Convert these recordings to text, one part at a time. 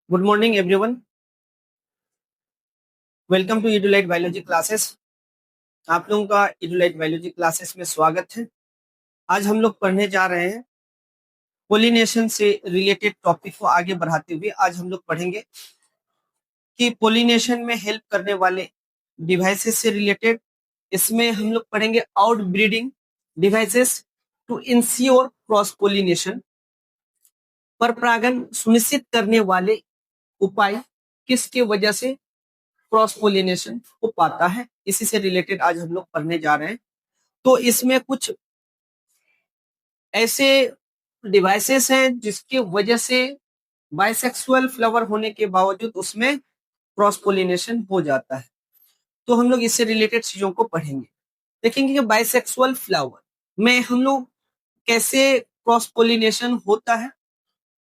Good morning everyone. Welcome to Edulight biology classes. आप लोगों का इडुलाइट बायोलॉजी क्लासेस में स्वागत है। आज हम लोग पढ़ने जा रहे हैं पोलिनेशन से रिलेटेड टॉपिक को आगे बढ़ाते हुए आज हम लोग पढ़ेंगे कि पोलिनेशन में हेल्प करने वाले डिवाइसेस से रिलेटेड। इसमें हम लोग पढ़ेंगे outbreeding devices to ensure cross pollination, पर परागण सुनिश्चित करने वाले उपाय किसके वजह से क्रॉस पोलिनेशन हो पाता है, इसी से रिलेटेड आज हम लोग पढ़ने जा रहे हैं। तो इसमें कुछ ऐसे डिवाइसेस हैं जिसकी वजह से बाइसेक्सुअल फ्लावर होने के बावजूद उसमें क्रॉस पोलिनेशन हो जाता है। तो हम लोग इससे रिलेटेड चीजों को पढ़ेंगे, देखेंगे कि बाइसेक्सुअल फ्लावर में हम लोग कैसे क्रॉस पोलिनेशन होता है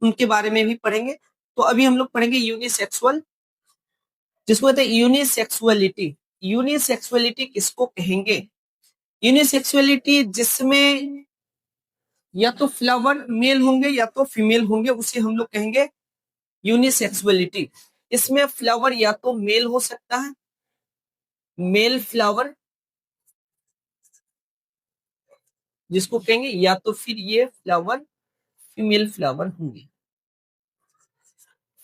उनके बारे में भी पढ़ेंगे। तो अभी हम लोग पढ़ेंगे यूनिसेक्सुअल, जिसको कहते हैं यूनिसेक्सुअलिटी। यूनिसेक्सुअलिटी किसको कहेंगे? यूनिसेक्सुअलिटी जिसमें या तो फ्लावर मेल होंगे या तो फीमेल होंगे, उसे हम लोग कहेंगे यूनिसेक्सुअलिटी। इसमें फ्लावर या तो मेल हो सकता है, मेल फ्लावर जिसको कहेंगे, या तो फिर ये फ्लावर फीमेल फ्लावर होंगे,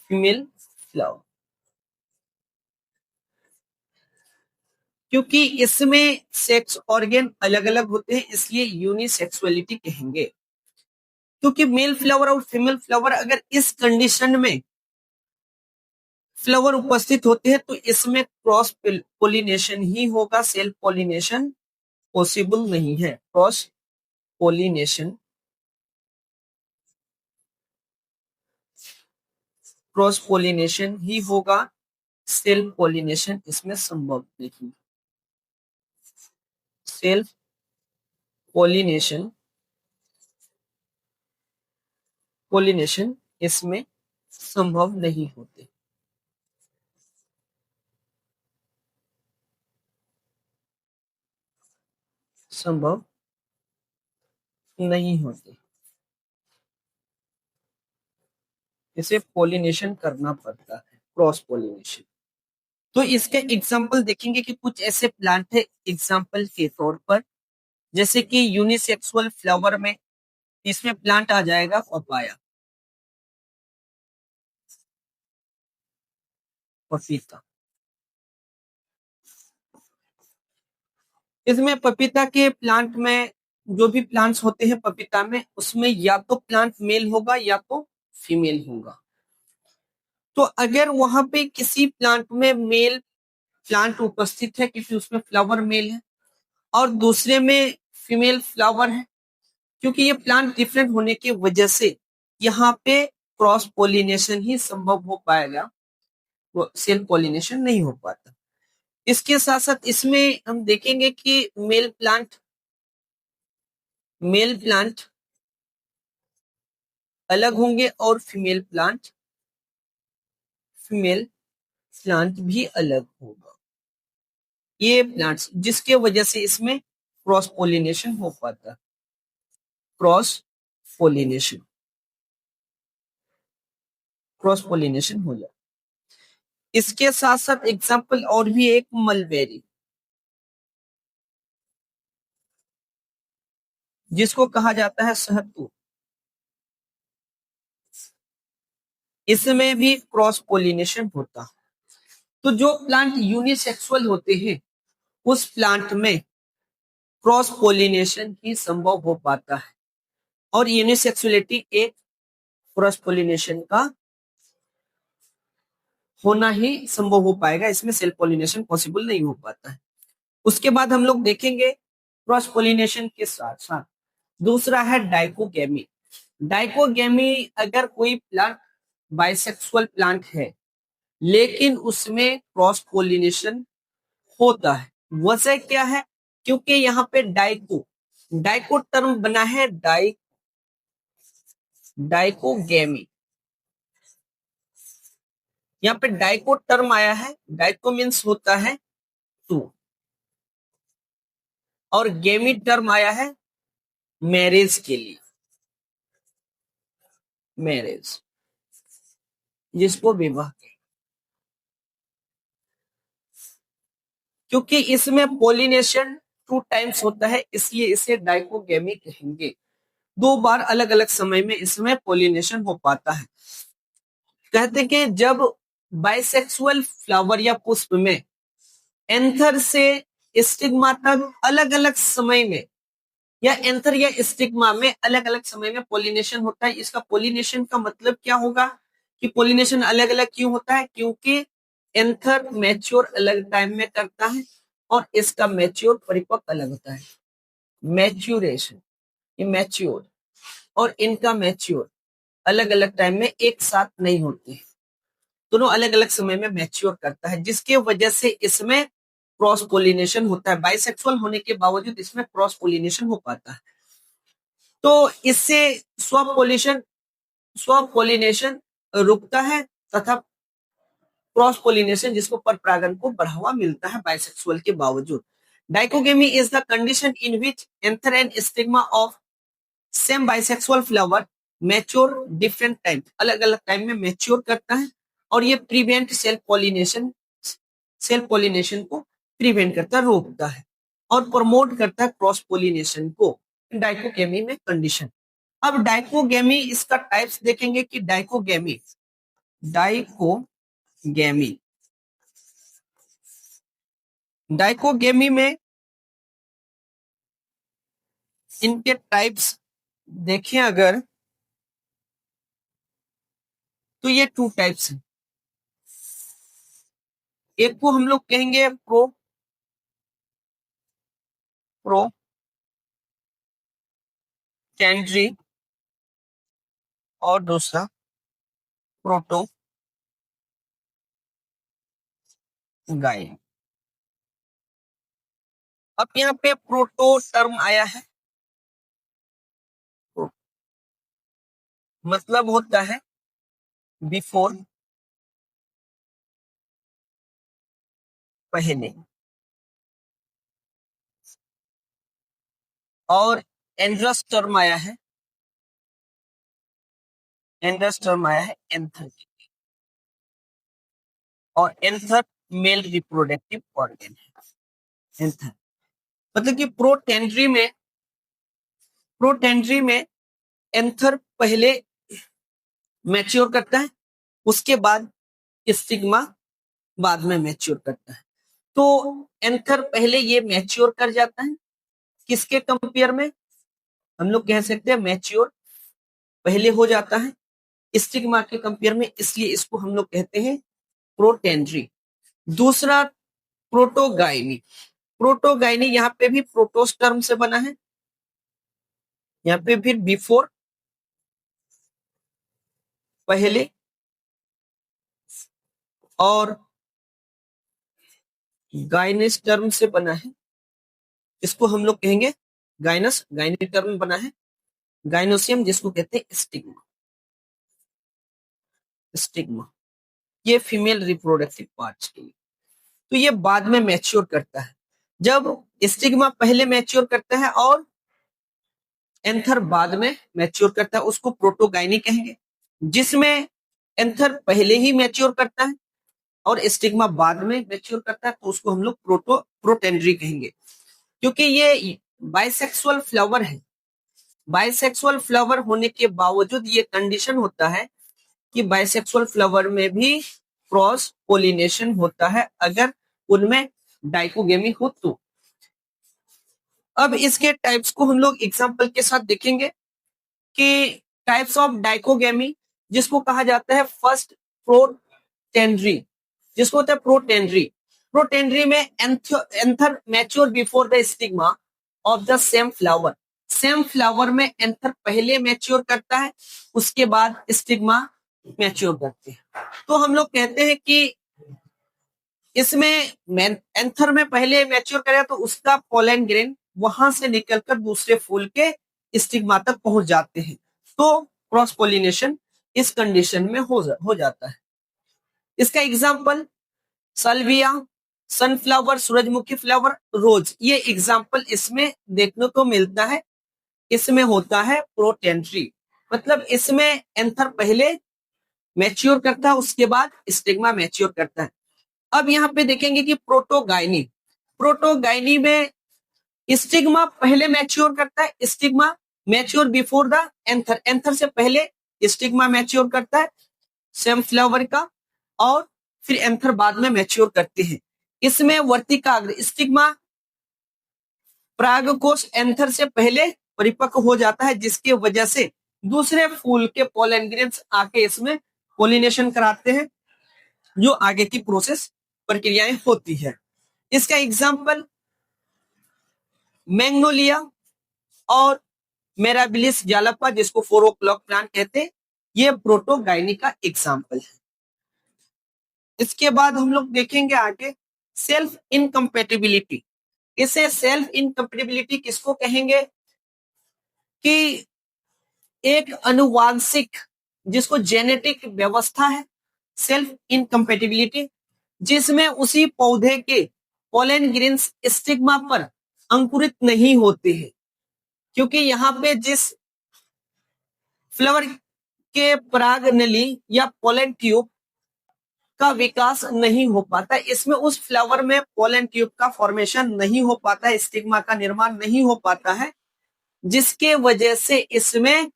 फीमेल फ्लावर। क्योंकि इसमें सेक्स ऑर्गन अलग अलग होते हैं इसलिए यूनिसेक्सुअलिटी कहेंगे। क्योंकि मेल फ्लावर और फीमेल फ्लावर अगर इस कंडीशन में फ्लावर उपस्थित होते हैं तो इसमें क्रॉस पोलिनेशन ही होगा, सेल्फ पोलिनेशन पॉसिबल नहीं है। क्रॉस पोलिनेशन, क्रॉस पोलिनेशन ही होगा, सेल्फ पोलिनेशन इसमें संभव नहीं। सेल्फ पोलिनेशन, पोलिनेशन इसमें संभव नहीं होते। संभव नहीं होते, इसे पोलिनेशन करना पड़ता है, क्रॉस पोलिनेशन। तो इसके एग्जाम्पल देखेंगे कि कुछ ऐसे प्लांट है एग्जाम्पल के तौर पर, जैसे कि यूनिसेक्सुअल फ्लावर में इसमें प्लांट आ जाएगा पपाया, पपीता। इसमें पपीता के प्लांट में जो भी प्लांट्स होते हैं पपीता में, उसमें या तो प्लांट मेल होगा या तो फीमेल होगा। तो अगर वहां पे किसी प्लांट में मेल प्लांट उपस्थित है क्योंकि उसमें फ्लावर मेल है और दूसरे में फीमेल फ्लावर है, क्योंकि ये प्लांट डिफरेंट होने की वजह से यहाँ पे क्रॉस पोलिनेशन ही संभव हो पाएगा, सेल्फ पोलिनेशन नहीं हो पाता। इसके साथ साथ इसमें हम देखेंगे कि मेल प्लांट अलग होंगे और फीमेल प्लांट भी अलग होगा। ये प्लांट्स जिसके वजह से इसमें क्रॉस पोलिनेशन हो पाता है, क्रॉस पोलिनेशन, क्रॉस पोलिनेशन हो जाए। इसके साथ साथ एग्जाम्पल और भी एक मलबेरी, जिसको कहा जाता है शहतूत, इसमें भी क्रॉस पोलिनेशन होता है। तो जो प्लांट यूनिसेक्सुअल होते हैं उस प्लांट में क्रॉस पोलिनेशन ही संभव हो पाता है, और यूनिसेक्सुअलिटी एक क्रॉस पोलिनेशन का होना ही संभव हो पाएगा, इसमें सेल्फ पोलिनेशन पॉसिबल नहीं हो पाता है। उसके बाद हम लोग देखेंगे क्रॉस पोलिनेशन के साथ साथ दूसरा है डाइकोगेमी। डाइकोगेमी अगर कोई प्लांट बाइसेक्सुअल प्लांट है लेकिन उसमें क्रॉस पोलिनेशन होता है, वजह क्या है? क्योंकि यहाँ पे डाइको डाइको टर्म बना है, डाइकोगेमी। यहाँ पे डाइको टर्म आया है, डाइको मीन्स होता है टू, और गेमी टर्म आया है मैरिज के लिए, मैरिज। जिसको विवाह कहते हैं। क्योंकि इसमें पोलिनेशन 2 टाइम्स होता है इसलिए इसे डाइकोगेमी कहेंगे। 2 बार अलग अलग समय में इसमें पोलिनेशन हो पाता है। कहते हैं कि जब बाइसेक्सुअल फ्लावर या पुष्प में एंथर से स्टिग्मा तक अलग अलग समय में या एंथर या स्टिग्मा में अलग अलग समय में पोलिनेशन होता है। इसका पोलिनेशन का मतलब क्या होगा कि पोलिनेशन अलग अलग क्यों होता है? क्योंकि एंथर मैच्योर अलग टाइम में करता है और इसका मैच्योर परिपक्व अलग होता है। मैच्यूरेशन, ये मैच्योर और इनका मैच्योर अलग अलग टाइम में एक साथ नहीं होते, दोनों अलग अलग समय में मैच्योर करता है, जिसके वजह से इसमें क्रॉस पोलिनेशन होता है। बाइसेक्सुअल होने के बावजूद इसमें क्रॉस पोलिनेशन हो पाता है। तो इससे स्व पोलिनेशन रुकता है तथा क्रॉस पोलिनेशन जिसको परपरागन को बढ़ावा मिलता है बाइसेक्सुअल के बावजूद। Dichogamy is the condition in which anther and stigma of same bisexual flower mature different time, अलग अलग टाइम में मैच्योर करता है और ये प्रिवेंट सेल्फ पोलिनेशन को प्रिवेंट करता है, रोकता है और प्रमोट करता है क्रॉस पोलिनेशन को डाइकोगेमी में कंडीशन। अब डाइकोगेमी इसका टाइप्स देखेंगे कि डाइकोगेमी डाइकोगेमी में इनके टाइप्स देखें अगर तो ये 2 टाइप्स हैं। एक को हम लोग कहेंगे प्रोटेंड्री और दूसरा प्रोटोगाई। अब यहाँ पे प्रोटो टर्म आया है, मतलब होता है बिफोर, पहले, और एंड्रस टर्म आया है एंथर, और एंथर मेल रिप्रोडक्टिव ऑर्गन है एंथर। मतलब कि प्रोटेंड्री में एंथर पहले मैच्योर करता है, उसके बाद स्टिग्मा बाद में मैच्योर करता है। तो एंथर पहले ये मैच्योर कर जाता है, किसके कंपेयर में? हम लोग कह सकते हैं मैच्योर पहले हो जाता है स्टिग्मा के कंपेयर में, इसलिए इसको हम लोग कहते हैं प्रोटेंड्री। दूसरा प्रोटोगाइनी यहाँ पे भी प्रोटोस टर्म से बना है, यहाँ पे भी बिफोर, पहले, और गाइनस टर्म से बना है, इसको हम लोग कहेंगे गाइनी टर्म बना है गाइनोसियम, जिसको कहते हैं स्टिग्मा। ये फीमेल रिप्रोडक्टिव पार्ट्स के लिए। तो ये बाद में मैच्योर करता है। जब स्टिग्मा पहले मैच्योर करता है और एंथर बाद में मैच्योर करता है, उसको प्रोटोगाइनी कहेंगे। जिसमें एंथर पहले ही मैच्योर करता है और स्टिग्मा बाद में मैच्योर करता है, तो उसको हम लोग प्रोटेंड्री कहेंगे। क्योंकि ये बाइसेक्सुअल फ्लावर है, बाइसेक्सुअल फ्लावर होने के बावजूद ये कंडीशन होता है कि बाइसेक्सुअल फ्लावर में भी क्रॉस पोलिनेशन होता है अगर उनमें डाइकोगेमी हो तो। अब इसके टाइप्स को हम लोग एग्जांपल के साथ देखेंगे कि टाइप्स ऑफ डाइकोगेमी, जिसको कहा जाता है फर्स्ट प्रोटेंड्री, जिसको होता है प्रोटेंड्री में anther mature before the stigma of the same flower में एंथर पहले मैच्योर करता है, उसके बाद स्टिग्मा मैच्योर करते हैं। तो हम लोग कहते हैं कि इसमें एंथर में पहले मैच्योर करे तो उसका पोलन ग्रेन वहां से निकलकर दूसरे फूल के स्टिग्मा तक पहुंच जाते हैं, तो क्रॉस पोलिनेशन इस कंडीशन में हो जाता है। इसका एग्जांपल सल्विया, सनफ्लावर, सूरजमुखी फ्लावर, रोज, ये एग्जांपल इसमें देखने को मिलता है। इसमें होता है प्रोटेंट्री, मतलब इसमें एंथर पहले मैच्योर करता है, उसके बाद स्टिग्मा मैच्योर करता है। अब यहाँ पे देखेंगे कि प्रोटोगाइनी, प्रोटोगाइनी में स्टिग्मा पहले मैच्योर करता है, stigma mature before the anther, anther से पहले स्टिग्मा मैच्योर करता है सेम फ्लावर का, और फिर एंथर बाद में मैच्योर करते हैं। इसमें वर्तिकाग्र स्टिग्मा परागकोश एंथर से पहले परिपक्व हो जाता है, जिसकी वजह से दूसरे फूल के पोलन ग्रेन्स आके इसमें पोलिनेशन कराते हैं, जो आगे की प्रोसेस प्रक्रियाएं होती है। इसका एग्जाम्पल मैग्नोलिया और मेराबिलिस जालपा, जिसको 4 o'clock प्लांट कहते हैं, ये प्रोटोगाइनी का एग्जाम्पल है। इसके बाद हम लोग देखेंगे आगे सेल्फ इनकम्पेटिबिलिटी। इसे सेल्फ इनकम्पेटिबिलिटी किसको कहेंगे कि एक अनुवांशिक, जिसको जेनेटिक व्यवस्था है सेल्फ इनकम्पेटिबिलिटी, जिसमें उसी पौधे के पोलन ग्रेन्स स्टिग्मा पर अंकुरित नहीं होते हैं, क्योंकि यहाँ पे जिस फ्लावर के पराग नली या पोलन ट्यूब का विकास नहीं हो पाता, इसमें उस फ्लावर में पोलन ट्यूब का फॉर्मेशन नहीं हो पाता है, स्टिग्मा का निर्माण नहीं हो पाता है, जिसके वजह से इसमें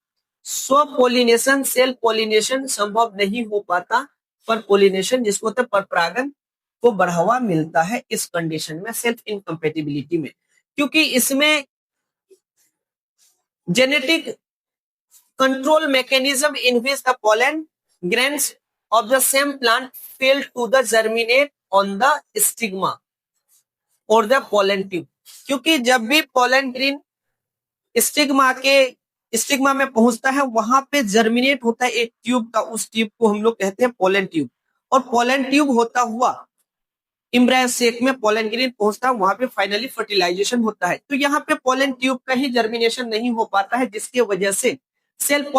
स्व पोलिनेशन, सेल्फ पोलिनेशन संभव नहीं हो पाता, पर पोलिनेशन जिसको होता है पर परागन को बढ़ावा मिलता है इस कंडीशन में, सेल्फ इनकम्पेटिबिलिटी में, क्योंकि इसमें genetic control mechanism in which the pollen grains of the same plant fail to the germinate on the stigma or the pollen tube। क्योंकि जब भी पोलन ग्रेन स्टिग्मा में पहुंचता है, वहां पे जर्मिनेट होता है एक ट्यूब का, उस ट्यूब को हम लोग कहते हैं पोलन ट्यूब, और पोलन ट्यूब होता हुआ इम्ब्रायो सेक में पोलन ग्रेन पहुंचता है, वहां पे फाइनली फर्टिलाइजेशन होता है। तो यहाँ पे पोलन ट्यूब का ही जर्मिनेशन नहीं हो पाता है, जिसकी वजह से सेल्फ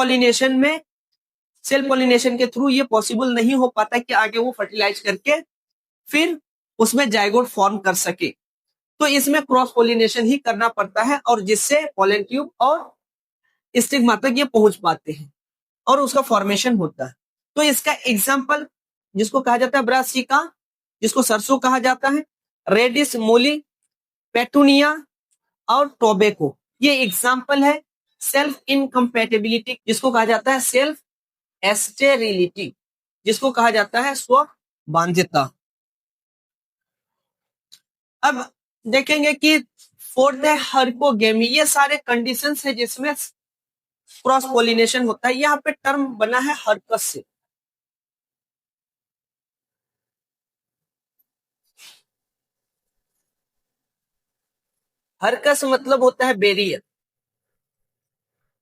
पॉलिनेशन के थ्रू ये पॉसिबल नहीं हो पाता कि आगे वो फर्टिलाइज करके फिर उसमें जाइगोट फॉर्म कर सके। तो इसमें क्रॉस पॉलिनेशन ही करना पड़ता है, और जिससे पोलन ट्यूब और स्टिग्मा तक ये पहुंच पाते हैं और उसका फॉर्मेशन होता है। तो इसका एग्जाम्पल जिसको कहा जाता है ब्रासिका, जिसको सरसों कहा जाता है, रेडिस मोली, पेटूनिया और टोबैको, ये एग्जाम्पल है सेल्फ इनकम्पेटिबिलिटी, जिसको कहा जाता है सेल्फ एस्टेरिलिटी, जिसको कहा जाता है स्व बांध्यता। अब देखेंगे कि फोर्थ है हर्कोगेमी, ये सारे कंडीशंस है जिसमें क्रॉस पोलिनेशन होता है। यहाँ पे टर्म बना है हर्कस से, हर्कस मतलब होता है बैरियर,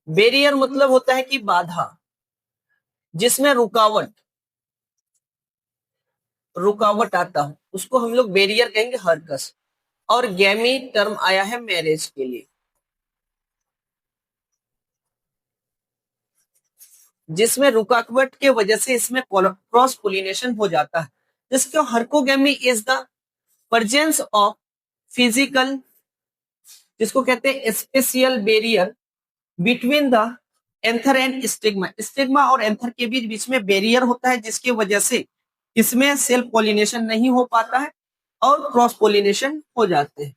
बैरियर मतलब होता है कि बाधा, जिसमें रुकावट आता हो, उसको हम लोग बैरियर कहेंगे, हर्कस। और गैमी टर्म आया है मैरिज के लिए, जिसमें रुकावट के वजह से इसमें क्रॉस पोलिनेशन हो जाता है। जिसको herkogamy is the presence of physical, जिसको कहते हैं spatial barrier between the anther and stigma, stigma और एंथर के बीच में बैरियर होता है, जिसकी वजह से इसमें सेल्फ पोलिनेशन नहीं हो पाता है और क्रॉस पोलिनेशन हो जाते हैं,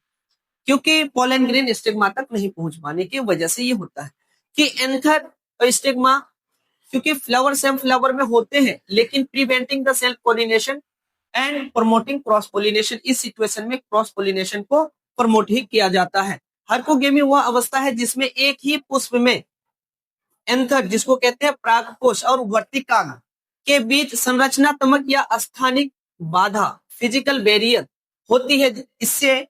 क्योंकि पोलन ग्रेन स्टिग्मा तक नहीं पहुंच पाने की वजह से ये होता है कि एंथर और स्टिग्मा, क्योंकि फ्लावर सेम फ्लावर में होते हैं, लेकिन preventing the self pollination and promoting cross pollination, इस सिचुएशन में क्रॉस पोलिनेशन को प्रमोट ही किया जाता है। हर्कोगेमी वह अवस्था है जिसमें एक ही पुष्प में एंथर, जिसको कहते हैं परागकोश, और वर्तिकाग्र के बीच संरचनात्मक या स्थानिक बाधा, फिजिकल बैरियर होती है, इससे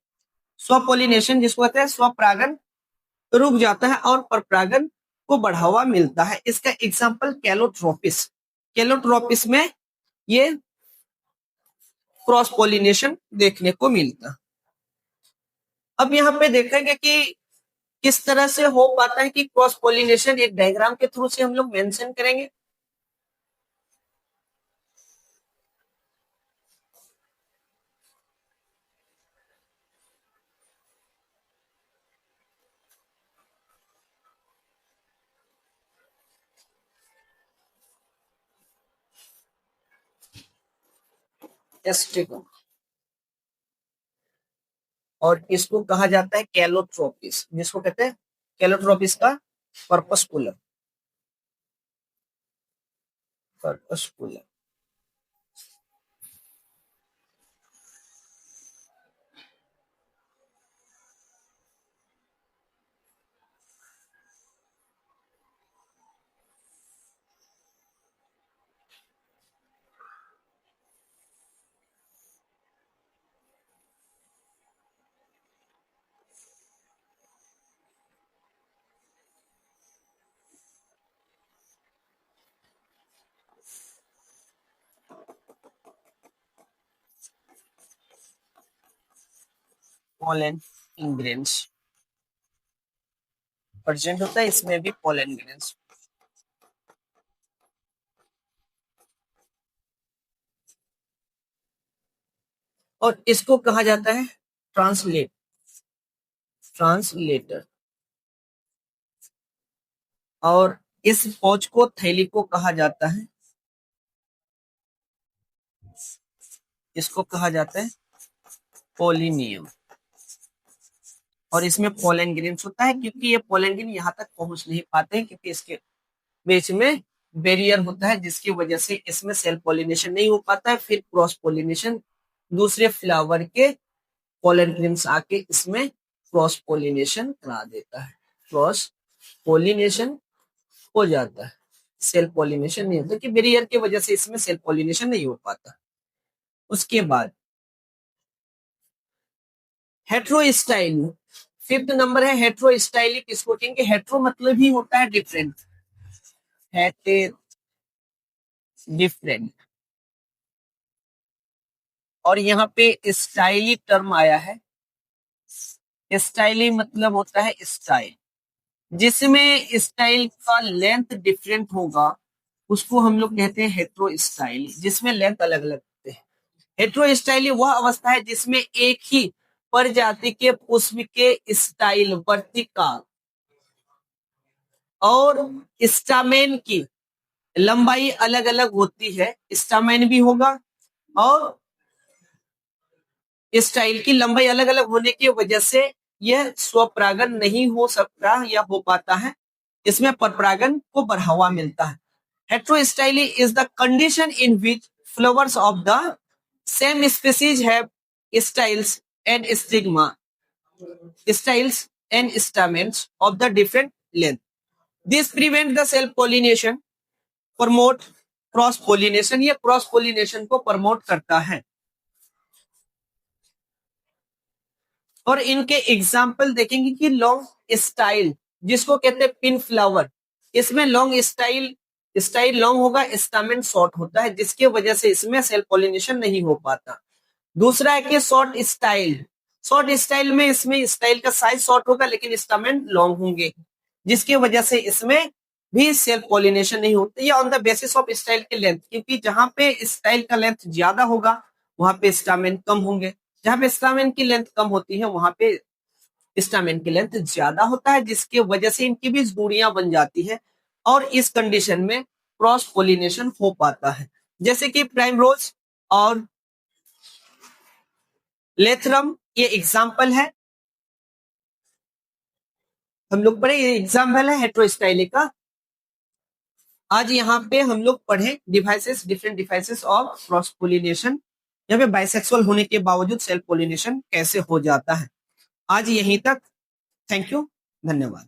स्वपोलिनेशन, जिसको कहते हैं स्वपरागन, रुक जाता है और परपरागन को बढ़ावा मिलता है। इसका एग्जाम्पल कैलोट्रोपिस, कैलोट्रोपिस में ये क्रॉस पोलिनेशन देखने को मिलता है। अब यहाँ पे देखेंगे कि किस तरह से हो पाता है कि क्रॉस पोलिनेशन, एक डायग्राम के थ्रू से हम लोग मेंशन करेंगे। टेस्टिकल, और इसको कहा जाता है कैलोट्रोपिस, जिसको कहते हैं कैलोट्रोपिस का पर्पस्कुलर, पर्पस्कुलर। पोलन ग्रेन्स प्रेजेंट होता है, इसमें भी पोलन ग्रेन्स। और इसको कहा जाता है ट्रांसलेटर, और इस फौज को थैली को कहा जाता है, इसको कहा जाता है पोलिनियम। और इसमें पोलन ग्रेन्स होता है, क्योंकि ये पोलन ग्रेन यहाँ तक पहुंच नहीं पाते हैं, क्योंकि इसके बीच में बैरियर होता है, जिसकी वजह से इसमें सेल्फ पोलिनेशन नहीं हो पाता है। फिर क्रॉस पोलिनेशन दूसरे फ्लावर के पोलन ग्रेन्स आके इसमें क्रॉस पोलिनेशन करा देता है, क्रॉस पोलिनेशन हो जाता है, सेल्फ पोलिनेशन नहीं होता, कि बैरियर की वजह से इसमें सेल्फ पोलिनेशन नहीं हो पाता। उसके बाद हेट्रोस्टाइल, फिफ्थ नंबर है हेट्रोस्टाइलिक। इसको कहेंगे, हेट्रो मतलब ही होता है डिफरेंट, डिफरेंट, और यहाँ पे स्टाइली टर्म आया है। स्टाइली मतलब होता है स्टाइल, जिसमें स्टाइल का लेंथ डिफरेंट होगा उसको हम लोग कहते हैं हेट्रोस्टाइली, जिसमें लेंथ अलग अलग होते हैं। हेट्रोस्टाइली वह अवस्था है जिसमें एक ही प्रजाति के पुष्प के स्टाइल वर्तिका और स्टामेन की लंबाई अलग अलग होती है, स्टामेन भी होगा और स्टाइल की लंबाई अलग अलग होने की वजह से यह स्वपरागन नहीं हो सकता या हो पाता है, इसमें परपरागन को बढ़ावा मिलता है। Heterostyly is the condition in which flowers of the same species have styles and stigma, styles and stamens of the different length. This prevent the self pollination, promote cross pollination, ये क्रॉस पोलिनेशन को promote करता है। और इनके example देखेंगे कि long style, जिसको कहते हैं पिन फ्लावर, इसमें लॉन्ग स्टाइल लॉन्ग होगा, स्टामेन शॉर्ट होता है, जिसकी वजह से इसमें सेल्फ पॉलिनेशन नहीं हो पाता। दूसरा है कि शॉर्ट स्टाइल में इसमें स्टाइल का साइज शॉर्ट होगा लेकिन स्टामेन लॉन्ग होंगे, जिसकी वजह से इसमें भी सेल्फ पॉलिनेशन नहीं होता। ये on the basis of style के लेंथ, क्योंकि जहां पे स्टाइल का लेंथ ज्यादा होगा वहां पे स्टामेन कम होंगे, जहां पे स्टामेन की लेंथ कम होती है वहां पे स्टामेन की लेंथ ज्यादा होता है, जिसकी वजह से इनकी बीच दूरियां बन जाती है और इस कंडीशन में क्रॉस पोलिनेशन हो पाता है। जैसे कि प्राइमरोज और लेथरम, ये एग्जाम्पल है, हम लोग पढ़े, ये एग्जाम्पल है हेट्रोस्टाइली का। आज यहाँ पे हम लोग पढ़े different devices of cross pollination, यहाँ पे बाइसेक्सुअल होने के बावजूद सेल्फ पोलिनेशन कैसे हो जाता है। आज यहीं तक, थैंक यू, धन्यवाद।